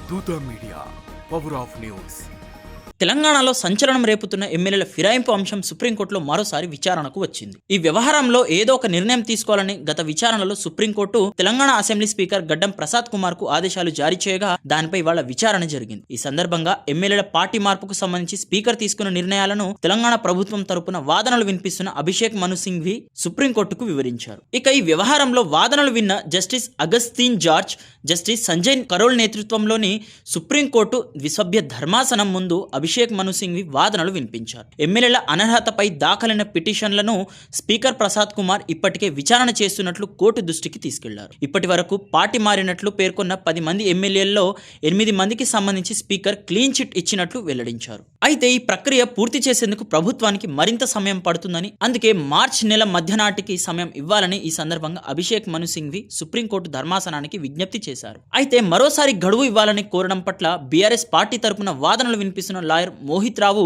దూత media, power of news. తెలంగాణలో సంచలనం రేపుతున్న ఎమ్మెల్యేల ఫిరాయింపు అంశం సుప్రీంకోర్టులో మరోసారి విచారణకు వచ్చింది. ఈ వ్యవహారంలో ఏదో ఒక నిర్ణయం తీసుకోవాలని గత విచారణలో సుప్రీంకోర్టు తెలంగాణ అసెంబ్లీ స్పీకర్ గడ్డం ప్రసాద్ కుమార్ కు ఆదేశాలు జారీ చేయగా దానిపై ఇవాళ విచారణ జరిగింది. ఈ సందర్భంగా ఎమ్మెల్యేల పార్టీ మార్పుకు సంబంధించి స్పీకర్ తీసుకున్న నిర్ణయాలను తెలంగాణ ప్రభుత్వం తరపున వాదనలు వినిపిస్తున్న అభిషేక్ మను సింఘ్వి సుప్రీంకోర్టుకు వివరించారు. ఇక ఈ వ్యవహారంలో వాదనలు విన్న జస్టిస్ అగస్తీన్ జార్జ్, జస్టిస్ సంజయ్ కరోల్ నేతృత్వంలోని సుప్రీంకోర్టు ద్విసభ్య ధర్మాసనం ముందు అభిషేక్ మను సింఘ్వి వాదనలు వినిపించారు. ఎమ్మెల్యేల అనర్హతపై దాఖలైన పిటిషన్లను స్పీకర్ ప్రసాద్ కుమార్ ఇప్పటికే విచారణ చేస్తున్నట్లు కోర్టు దృష్టికి తీసుకెళ్లారు. ఇప్పటి వరకు పార్టీ మారినట్లు పేర్కొన్న 10 మంది ఎమ్మెల్యేల్లో 8 మందికి సంబంధించి స్పీకర్ క్లీన్ చిట్ ఇచ్చినట్లు వెల్లడించారు. అయితే ఈ ప్రక్రియ పూర్తి చేసేందుకు ప్రభుత్వానికి మరింత సమయం పడుతుందని, అందుకే మార్చి నెల మధ్య నాటికి సమయం ఇవ్వాలని ఈ సందర్భంగా అభిషేక్ మను సింఘ్వి సుప్రీంకోర్టు ధర్మాసనానికి విజ్ఞప్తి చేశారు. అయితే మరోసారి గడువు ఇవ్వాలని కోరడం పట్ల బీఆర్ఎస్ పార్టీ తరపున వాదనలు వినిపిస్తున్న లాయర్ మోహిత్ రావు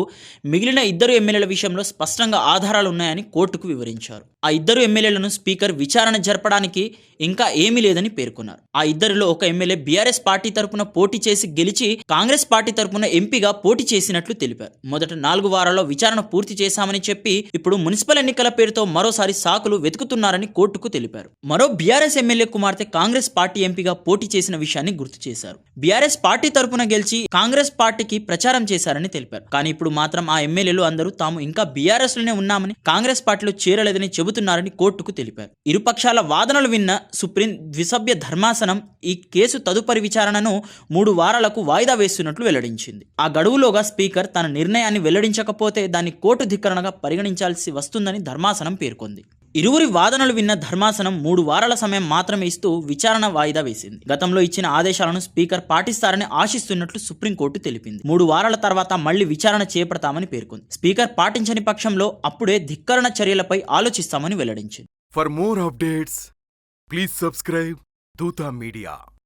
మిగిలిన 2 ఎమ్మెల్యేల విషయంలో స్పష్టంగా ఆధారాలు ఉన్నాయని కోర్టుకు వివరించారు. ఆ 2 ఎమ్మెల్యేలను స్పీకర్ విచారణ జరపడానికి ఇంకా ఏమీ లేదని పేర్కొన్నారు. ఆ 2లో ఒక ఎమ్మెల్యే బీఆర్ఎస్ పార్టీ తరపున పోటీ చేసి గెలిచి కాంగ్రెస్ పార్టీ తరపున ఎంపీగా పోటీ చేసినట్లు తెలిపారు. మొదట 4 వారాల్లో విచారణ పూర్తి చేశామని చెప్పి ఇప్పుడు మున్సిపల్ ఎన్నికల పేరుతో మరోసారి సాకులు వెతుకుతున్నారని కోర్టుకు తెలిపారు. మరో బీఆర్ఎస్ ఎమ్మెల్యే కుమార్తె కాంగ్రెస్ పార్టీ ఎంపీగా పోటీ చేసిన విషయాన్ని గుర్తు చేశారు. బీఆర్ఎస్ పార్టీ తరపున గెలిచి కాంగ్రెస్ పార్టీకి ప్రచారం చేశారని తెలిపారు. కానీ ఇప్పుడు మాత్రం ఆ ఎమ్మెల్యేలు అందరూ తాము ఇంకా బీఆర్ఎస్ లోనే ఉన్నామని, కాంగ్రెస్ పార్టీలో చేరలేదని చెబుతున్నారని కోర్టుకు తెలిపారు. ఇరుపక్షాల వాదనలు విన్న సుప్రీం ద్విసభ్య ధర్మాసనం ఈ కేసు తదుపరి విచారణను 3 వారాలకు వాయిదా వేస్తున్నట్లు వెల్లడించింది. ఆ గడువులోగా స్పీకర్ తన నిర్ణయాన్ని వెల్లడించకపోతే దాన్ని కోర్టు ధిక్కరణగా పరిగణించాల్సి వస్తుందని ధర్మాసనం పేర్కొంది. ఇరువురి వాదనలు విన్న ధర్మాసనం 3 వారాల సమయం మాత్రమే ఇస్తూ విచారణ వాయిదా వేసింది. గతంలో ఇచ్చిన ఆదేశాలను స్పీకర్ పాటిస్తారని ఆశిస్తున్నట్లు సుప్రీంకోర్టు తెలిపింది. 3 వారాల తర్వాత మళ్లీ విచారణ చేపడతామని పేర్కొంది. స్పీకర్ పాటించని పక్షంలో అప్పుడే ధిక్కరణ చర్యలపై ఆలోచిస్తామని వెల్లడించింది. For more updates, please subscribe దూత మీడియా.